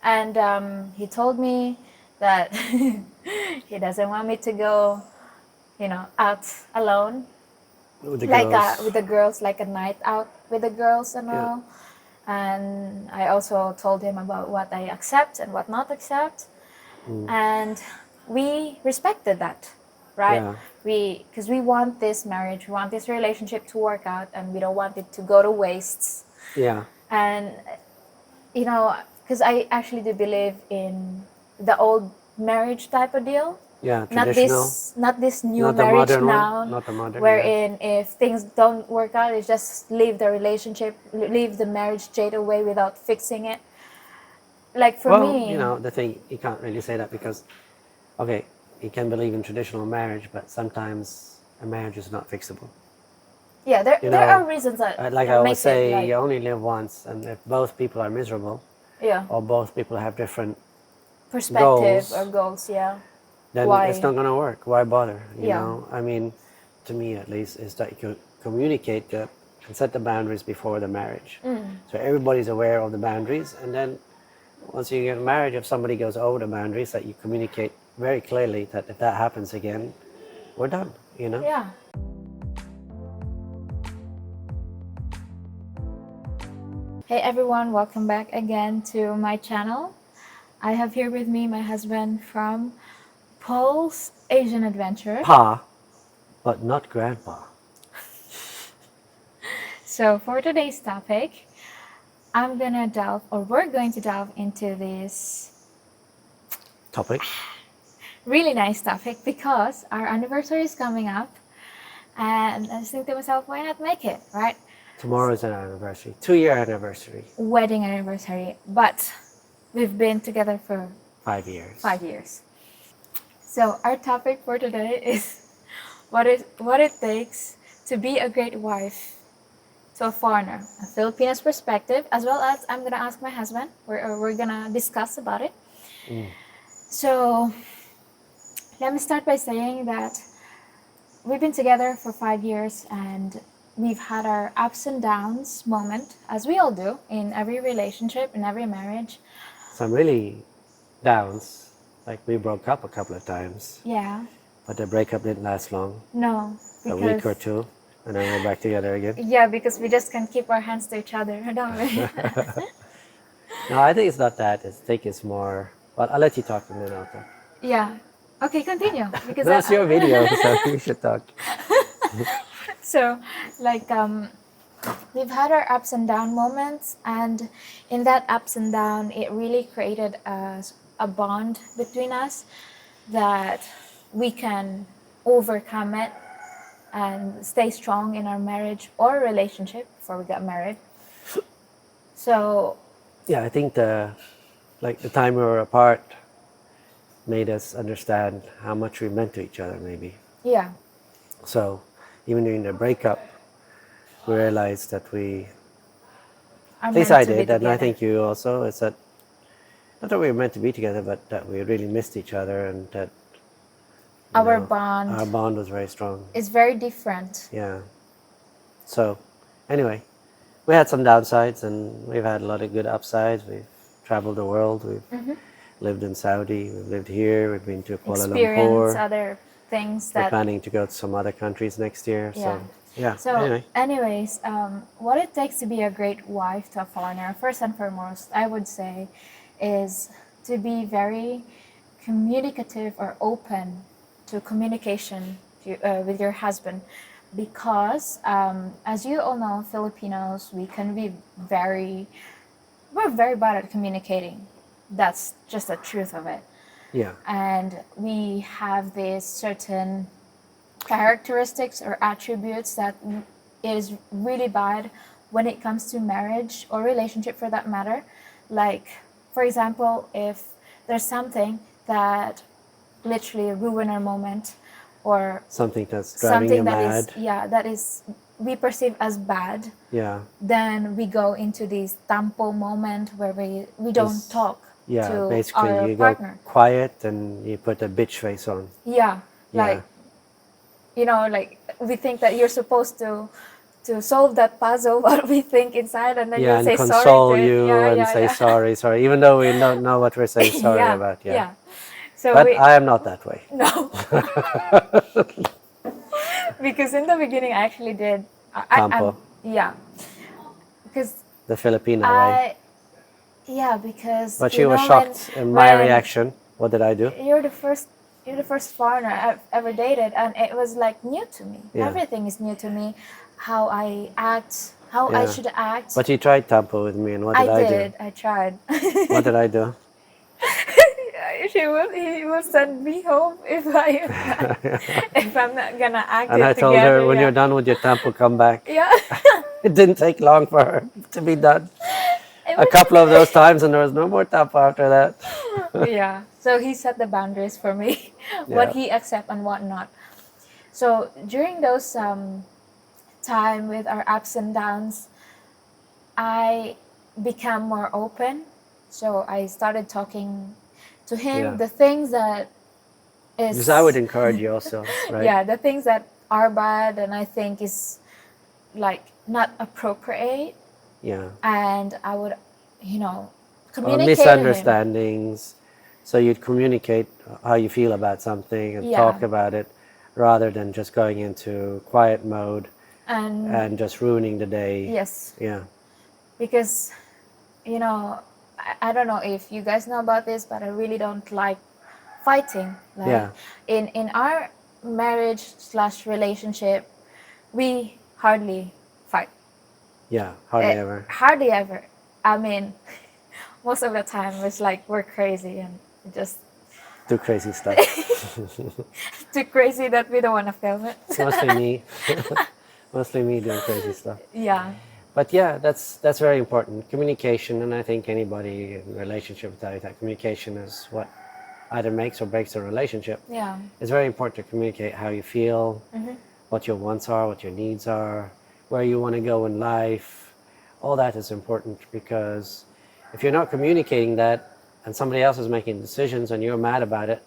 And he told me that he doesn't want me to go, out alone, with the like girls. with the girls, like a night out with the girls and Yeah, all. And I also told him about what I accept and what not accept, and we respected that, right? yeah, Because we want this marriage, we want this relationship to work out, and we don't want it to go to waste. yeah, And because I actually do believe in the old marriage type of deal, yeah. not Traditional, this new not the marriage modern one, now, not the modern. Yeah. wherein if things don't work out, it's just leave the relationship, leave the marriage straight away without fixing it. Like for Well, me, the thing you can't really say that because, okay, you can believe in traditional marriage, but sometimes a marriage is not fixable. yeah, there You there are know, reasons that like I always makes it say, like, you only live once, and if both people are miserable yeah, or both people have different perspective or goals, goals, yeah. then it's Why? not going to work. Why bother? Yeah. I mean, to me at least, is that you communicate that and set the boundaries before the marriage. So everybody's aware of the boundaries, and then once you get married, if somebody goes over the boundaries, that you communicate very clearly that if that happens again, we're done. Yeah. Hey everyone, welcome back again to my channel. I have here with me my husband from Paul's Asian Adventure. Pa, but not grandpa. So for today's topic, we're going to delve into this Topic. really nice topic because our anniversary is coming up, and I just think to myself, why not make it, right? Tomorrow is an anniversary, 2-year anniversary, Wedding anniversary, but we've been together for 5 years. 5 years. So our topic for today is what it takes to be a great wife to a foreigner, a Filipino's perspective, as well as I'm gonna ask my husband. We're gonna discuss about it. So let me start by saying that we've been together for 5 years and we've had our ups and downs moment, as we all do in every relationship, in every marriage. Some really downs. Like we broke up a couple of times, Yeah, but the breakup didn't last long, no, a week or because two, and then we're back together again. yeah, because we just can't keep our hands to each other, don't we? No, I think it's not that. I think it's more. Well, I'll let you talk and then I'll talk. Yeah. Okay, continue because No, it's your video, so you should talk. so like we've had our ups and down moments, and in that ups and down it really created a bond between us that we can overcome it and stay strong in our marriage or relationship before we got married. So Yeah, I think the time we were apart made us understand how much we meant to each other, maybe. yeah, So even during the breakup, we realized that are at least meant I to be did, and I together. think you also, is that not that we were meant to be together, but that we really missed each other, and that Our our bond bond was very strong. is very different. Yeah. So, anyway, we had some downsides, and we've had a lot of good upsides. We've traveled the world. We've lived in Saudi. We've lived here. We've been to Kuala Experience Lumpur. other things We're that, planning to go to some other countries next year. yeah. So, yeah. So, Anyway, anyways, what it takes to be a great wife to a foreigner, first and foremost, I would say, is to be very communicative or open to communication with your husband. Because, as you all know, Filipinos, we're very bad at communicating. That's just the truth of it. yeah. And we have these certain characteristics or attributes that is really bad when it comes to marriage or relationship for that matter. Like, for example, if there's something that literally ruin our moment, or Something that's driving you something that is, mad. yeah, that is we perceive as bad, Yeah. then we go into this tampo moment where we don't This- talk Yeah, to basically our you go partner. quiet and you put a bitch face on. Yeah, Yeah. like like we think that you're supposed to to solve that puzzle what we think inside, and then Yeah, you'll and say sorry to console it. you Yeah, and yeah, say yeah. sorry, sorry, even though we don't know what we're saying sorry Yeah, about. Yeah, yeah. So but we I am not that way. no, because in the beginning I actually did. I'm Tampo, yeah, because the Filipina way. I yeah because But she was shocked in my when reaction. What did I do? you're the first you're the first foreigner I've ever dated, and it was like new to me. Yeah, Everything is new to me. How I act, how I yeah. should act. But he tried Tampo with me, and what I did I do? did. I tried. What did I do? He will send me home if I if I'm not gonna act And I it told her, together. when you're Yeah. done with your Tampo, come back. Yeah. It didn't take long for her to be done. It A was couple of those times, and there was no more Tampo after that. yeah. So he set the boundaries for me, what Yeah, he accept and what not. So during those time with our ups and downs, I became more open. So I started talking to him yeah. the things that Because I would is encourage you also, right? yeah, the things that are bad and I think is like not appropriate, Yeah. and I would, you know, Or communicate to him. misunderstandings. So you'd communicate how you feel about something and Yeah. talk about it rather than just going into quiet mode And and just ruining the day. yes, Yeah. because you know, I don't know if you guys know about this, but I really don't like fighting. Like Yeah. in our marriage slash relationship, we hardly fight. Yeah. Hardly ever. Hardly ever. I mean, most of the time it's like we're crazy and just Do crazy stuff. too crazy that we don't want to film it. Mostly me. Mostly me doing crazy stuff. Yeah. But yeah, that's very important. Communication, and I think anybody in a relationship will tell you that communication is what either makes or breaks a relationship. Yeah. It's very important to communicate how you feel, Mm-hmm. what your wants are, what your needs are, where you want to go in life. All that is important, because if you're not communicating that and somebody else is making decisions and you're mad about it,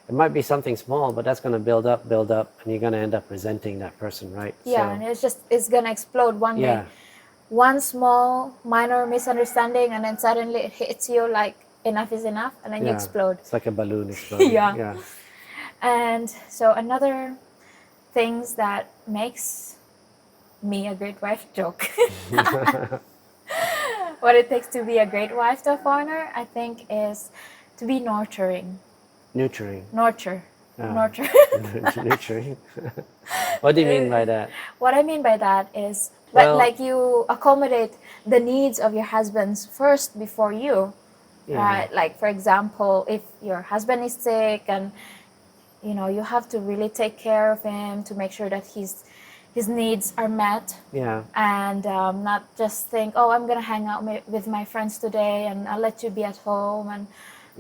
it might be something small, but that's going to build up, and you're going to end up resenting that person, right? Yeah, and it's gonna explode one Yeah, day. One small minor misunderstanding, and then suddenly it hits you like enough is enough, and then you yeah. explode. It's like a balloon exploding. Yeah. Yeah, And so another things that makes me a great wife joke. What it takes to be a great wife to a foreigner, I think, is to be nurturing. nurturing. Nurture. Oh. Nurture. Nurturing. What do you mean by that? What I mean by that is Well- like you accommodate the needs of your husbands first before you. Yeah. Right? Like for example, if your husband is sick and you know you have to really take care of him to make sure that his needs are met, Yeah, and not just think, oh, I'm gonna hang out with my friends today and I'll let you be at home and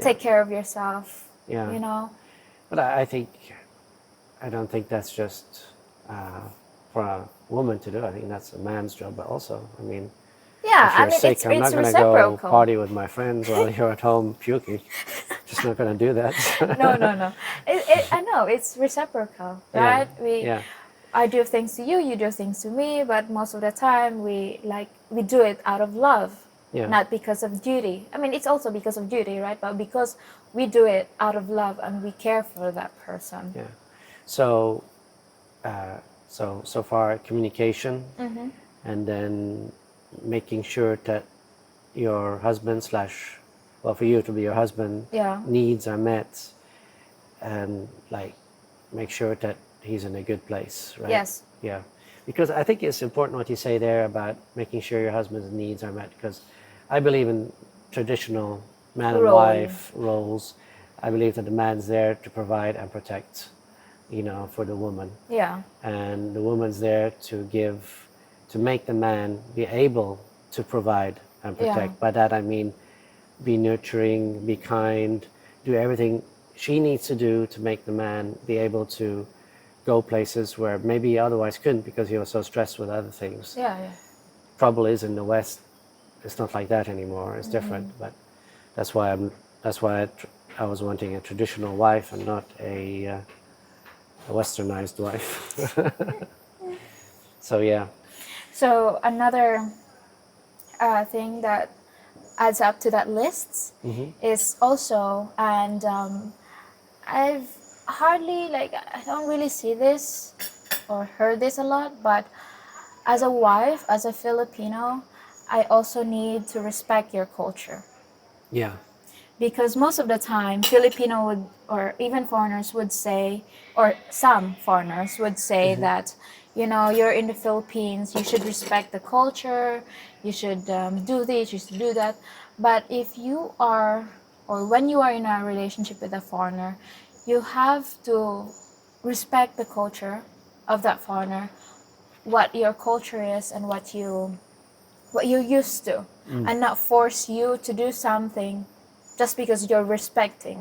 take care of yourself. yeah. You know. But I don't think that's just for a woman to do. I think that's a man's job, but also, I mean, Yeah, if you're I mean sick, it's I'm not going to go reciprocal. party with my friends while you're at home puking. Just not going to do that. No. I know it's reciprocal, Yeah, right? yeah. I do things to you, you do things to me, but most of the time we do it out of love, Yeah. not because of duty. I mean, it's also because of duty, right? But because we do it out of love and we care for that person. Yeah. So, so far communication, Mm-hmm. and then making sure that your husband slash, well, for you to be your husband, Yeah. needs are met, and like make sure that he's in a good place, right? Yes. Yeah. Because I think it's important what you say there about making sure your husband's needs are met, because I believe in traditional man and Role. wife roles. I believe that the man's there to provide and protect, for the woman, Yeah. and the woman's there to make the man be able to provide and protect. Yeah. By that I mean be nurturing, be kind, do everything she needs to do to make the man be able to go places where maybe he otherwise couldn't because he was so stressed with other things. Yeah. Trouble is, in the West, it's not like that anymore. It's different, but that's why I was wanting a traditional wife and not a westernized wife. So yeah. So another thing that adds up to that list is also, and I've hardly, like, I don't really see this or heard this a lot, but as a wife, as a Filipino, I also need to respect your culture. Yeah. Because most of the time, Filipino would, or even foreigners would say, or some foreigners would say that, you're in the Philippines, you should respect the culture, you should do this, you should do that. But if you are, or when you are in a relationship with a foreigner, you have to respect the culture of that foreigner, what your culture is and what you're used to, and not force you to do something just because you're respecting.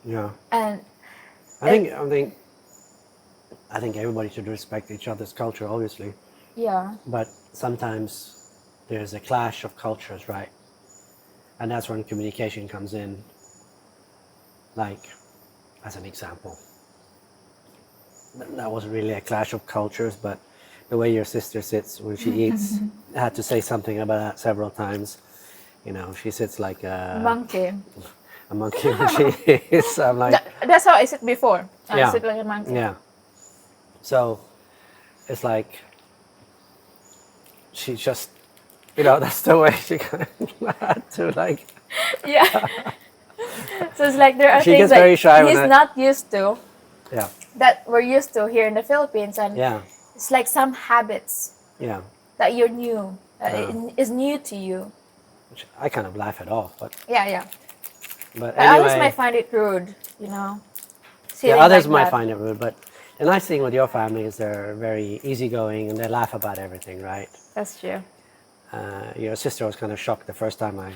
Yeah. And I think I think I think everybody should respect each other's culture, obviously. yeah, But sometimes there's a clash of cultures, right? And that's when communication comes in. Like, as an example, that wasn't really a clash of cultures, but the way your sister sits when she eats, I had to say something about that several times. She sits like monkey. a monkey when she eats. I'm like, That's how I sit before. I yeah, sit like a monkey. yeah. So it's like she just, that's the way she kind of had to, like. Yeah. So it's like there are She things gets very that shy when he's not used to, Yeah, that we're used to here in the Philippines, and yeah, it's like some habits yeah. that you're new, that Yeah. is new to you. Which I kind of laugh it off, but Yeah. But others anyway, might find it rude, yeah, sitting others like might that. find it rude, but the nice thing with your family is they're very easygoing and they laugh about everything, right? That's true. Your sister was kind of shocked the first time I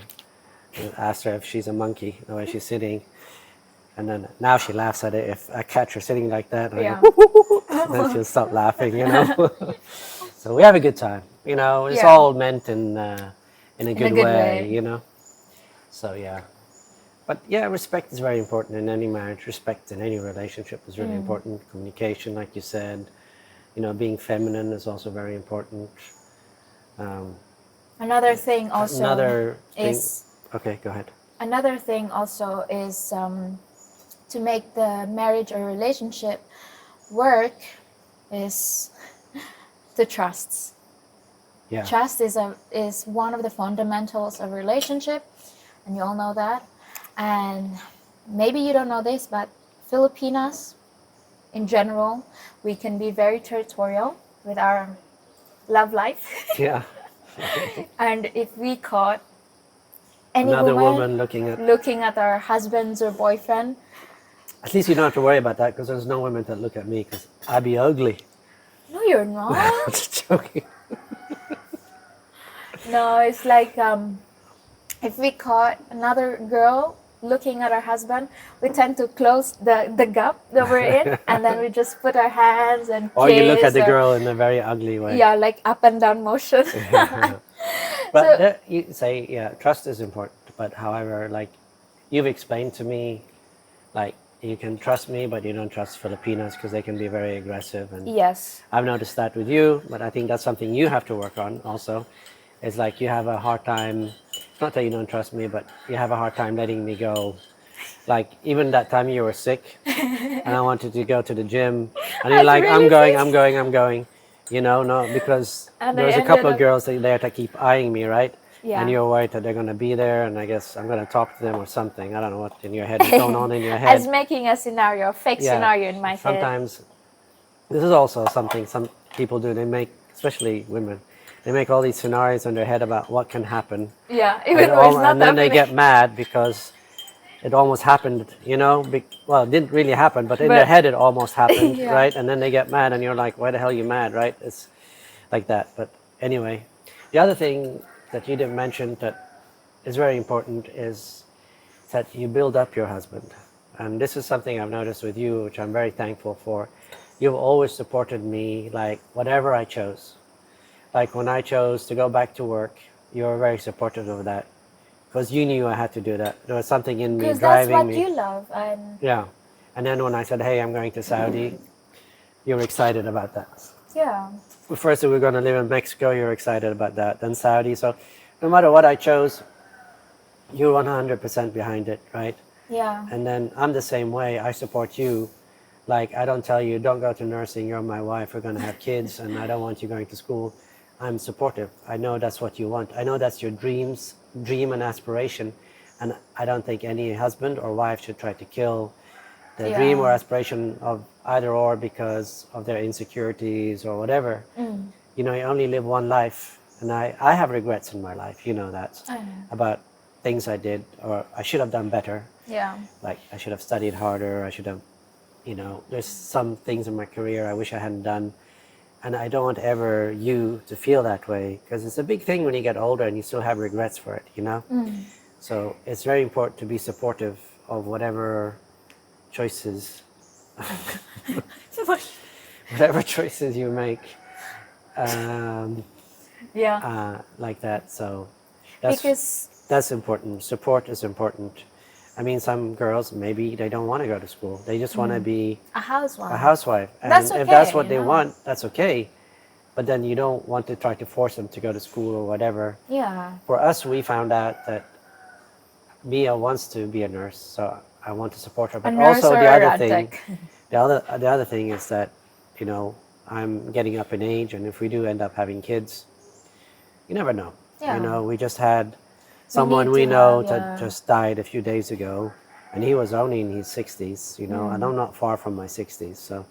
asked her if she's a monkey, the way she's sitting. And then now she laughs at it. If I catch her sitting like that, and I Yeah. go, whoop, whoop, whoop, then she'll stop laughing. So we have a good time. It's Yeah. all meant in a In a good good way. way. So yeah. But yeah, respect is very important in any marriage. Respect in any relationship is really important. Communication, like you said. Being feminine is also very important. Another thing also Another thing. is Okay, go ahead. another thing also is to make the marriage or relationship work is to trust. Yeah. Trust is one of the fundamentals of a relationship, and you all know that. And maybe you don't know this, but Filipinas in general, we can be very territorial with our love life. Yeah. And if we caught any Another woman woman looking at our husbands or boyfriend, At least you don't have to worry about that because there's no women that look at me because I'd be ugly. no, you're I'm not. just joking. No, it's like if we caught another girl looking at our husband, we tend to close the gap that we're in, and then we just put our hands and Or you look at kiss, the or girl in a very ugly way. yeah, like up and down motion. But So you say, yeah, trust is important. But however, like you've explained to me, like you can trust me, but you don't trust Filipinos because they can be very aggressive. And yes, I've noticed that with you, but I think that's something you have to work on also. It's like you have a hard time, not that you don't trust me, but you have a hard time letting me go. Like even that time you were sick and I wanted to go to the gym and I you're was like, I'm really going, sick. I'm going, I'm going. No, because And I there's a ended couple of up, girls there that keep eyeing me, right? yeah. And you're worried that they're going to be there and I guess I'm going to talk to them or something. I don't know what in your head is going on in your I was head. making a scenario, a fake Yeah, scenario in my head. sometimes this is also something some people do. They make, especially women, they make all these scenarios in their head about what can happen. Yeah, even though it's not And then they happening. get mad because it almost happened. Well, it didn't really happen, but in their But head it almost happened, yeah, right? And then they get mad and you're like, why the hell are you mad, right? It's like that. But anyway, the other thing that you didn't mention that is very important is that you build up your husband. And this is something I've noticed with you, which I'm very thankful for. You've always supported me, like whatever I chose. Like when I chose to go back to work, you were very supportive of that because you knew I had to do that. There was something in me because that's driving what me. you love, and Yeah. And then when I said, hey, I'm going to Saudi, you were excited about that. yeah, first we're going to live in Mexico, you're excited about that, then Saudi. So no matter what I chose, you're 100% behind it, right? Yeah. And then I'm the same way. I support you. Like, I don't tell you, don't go to nursing, you're my wife, we're going to have kids, and I don't want you going to school. I'm supportive. I know that's what you want. I know that's your dream and aspiration. And I don't think any husband or wife should try to kill the dream or Yeah. aspiration of either or because of their insecurities or whatever. You know, you only live one life. And I have regrets in my life, you know that, I know. about things I did or I should have done better. Yeah. Like, I should have studied harder. I should have, you know, there's some things in my career I wish I hadn't done. And I don't want ever you to feel that way, because it's a big thing when you get older and you still have regrets for it, you know? So it's very important to be supportive of whatever choices, whatever choices you make, Yeah. like that. So Because that's important. Support is important. I mean, some girls, maybe they don't want to go to school. They just want to be a housewife. a housewife. And That's if that's okay, what you they know. want, that's okay. But then you don't want to try to force them to go to school or whatever. Yeah. For us, we found out that Mia wants to be a nurse, so I want to support her. A But nurse also or the a other rad thing, tech. the other thing is that, you know, I'm getting up in age, and if we do end up having kids, you never know. Yeah. You know, we just had someone need we to know have, that yeah. just died a few days ago, and he was only in his 60s, you know, and I'm not far from my 60s, so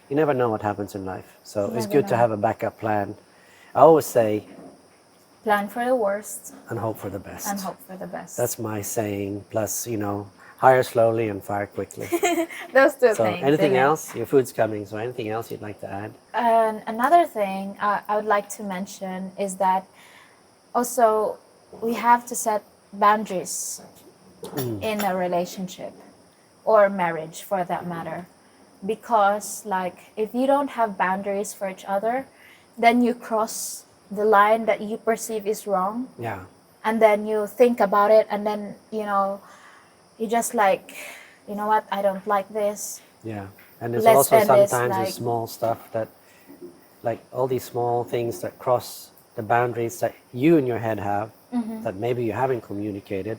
you never know what happens in life. So You it's never good to know. have a backup plan. I always say, Plan for the worst and hope for the best. and hope for the best. That's my saying. Plus, you know, hire slowly and fire quickly. Those two So things. anything you know. else? Your food's coming, so anything else you'd like to add? And another thing I would like to mention is that also we have to set boundaries in a relationship or marriage for that matter. Because, like, if you don't have boundaries for each other, then you cross the line that you perceive is wrong, Yeah. and then you think about it, and then, you know, you just like, you know what, I don't like this. Yeah. And there's Let's also end this, sometimes like, the small stuff that, like all these small things that cross the boundaries that you in your head have, that maybe you haven't communicated,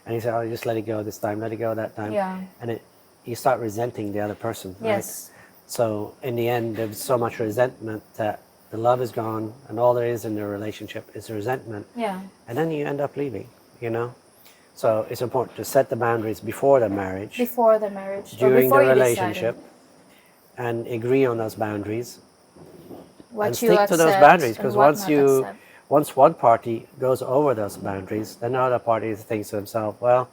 and you say, oh, just let it go this time, let it go that time. Yeah. And you start resenting the other person, right? Yes. So in the end, there's so much resentment that the love is gone, and all there is in the relationship is resentment. Yeah. And then you end up leaving, you know? So it's important to set the boundaries before the marriage, Before the marriage or during the before you relationship, decided and agree on those boundaries what and you stick to those accept boundaries. and Because what not accept. once one party goes over those boundaries, then the other party thinks to himself, well,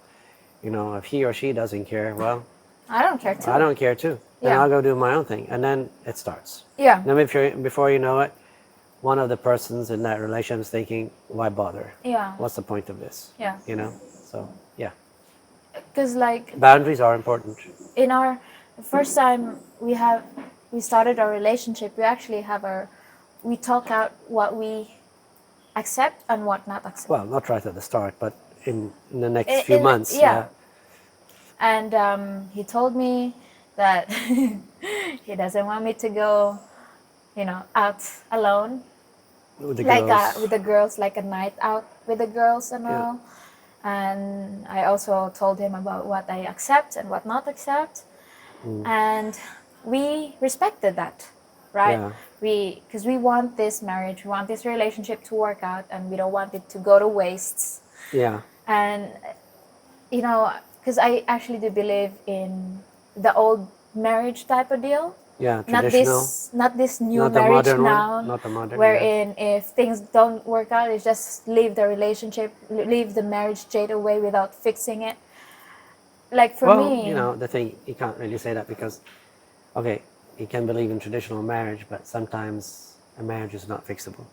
you know, if he or she doesn't care, well, I don't care too. I don't care too. Then Yeah. I'll go do my own thing. And then it starts. Yeah. Then before you know it, one of the persons in that relationship is thinking, why bother? Yeah. What's the point of this? Yeah. You know? So, yeah. Because, like, Boundaries are important. in our first time we started our relationship, we talk out what we accept and what not accept. Well, not right at the start, but in the next In- few in- months. yeah. And he told me that he doesn't want me to go, you know, out alone, With the like girls. with the girls, like a night out with the girls and Yeah. all. And I also told him about what I accept and what not accept, and we respected that, right? Yeah. Because we want this marriage, we want this relationship to work out, and we don't want it to go to waste. Yeah. And you know, because I actually do believe in the old marriage type of deal, Yeah. not Traditional. not this new Not the marriage modern now, one. Not the modern. wherein if things don't work out, it's just leave the relationship, leave the marriage straight away without fixing it. Like for Well, me, you know, the thing, you can't really say that because, okay, you can believe in traditional marriage, but sometimes a marriage is not fixable.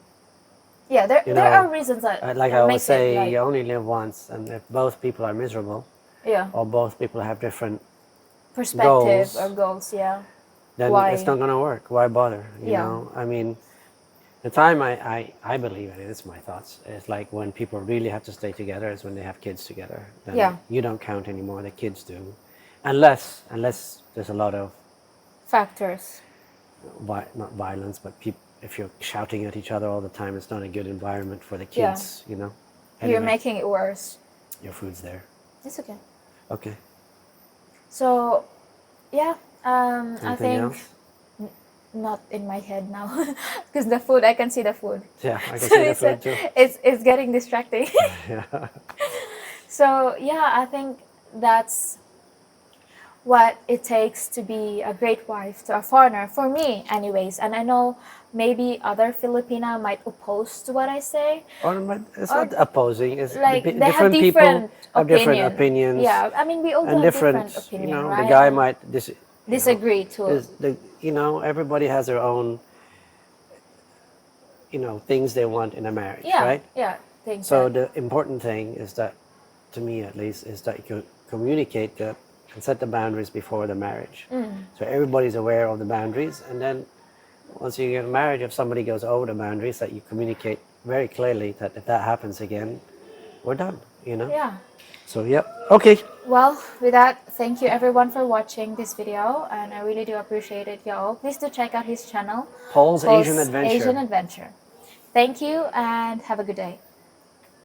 yeah, there you there know, are reasons that Like I that always makes say, it, like, you only live once, and if both people are miserable, yeah, or both people have different, perspective goals, or goals, yeah, then Why? it's not going to work. Why bother? You Yeah. know, I mean, the time I believe in it, it's my thoughts, it's like when people really have to stay together is when they have kids together. Then Yeah. you don't count anymore, the kids do. Unless there's a lot of, factors. not violence, but if you're shouting at each other all the time, it's not a good environment for the Yeah. kids, you know. You're Anyway, making it worse. your food's there. It's okay. Okay. So, yeah, I Anything think else? not in my head now because the food, I can see the food. Yeah, I can So see the food too. it's getting distracting. Yeah. So, yeah, I think that's what it takes to be a great wife to a foreigner, for me, anyways. And I know maybe other Filipina might oppose to what I say. It's Or not opposing. It's like they have different people different have different opinion. opinions Yeah, I mean we all do and have different different. You opinion, know, the right? guy And might disagree too. you know, everybody has their own, things they want in a marriage, Yeah, right? yeah. Things So that the important thing is that, to me at least, is that you communicate that and set the boundaries before the marriage. So everybody's aware of the boundaries, and then once you get married, if somebody goes over the boundaries, that you communicate very clearly that if that happens again, we're done, you know? yeah. So, yep. Okay. Well, with that, thank you everyone for watching this video, and I really do appreciate it, y'all. Please do check out his channel, Paul's Asian Paul's Adventure. Asian Adventure. Thank you, and have a good day.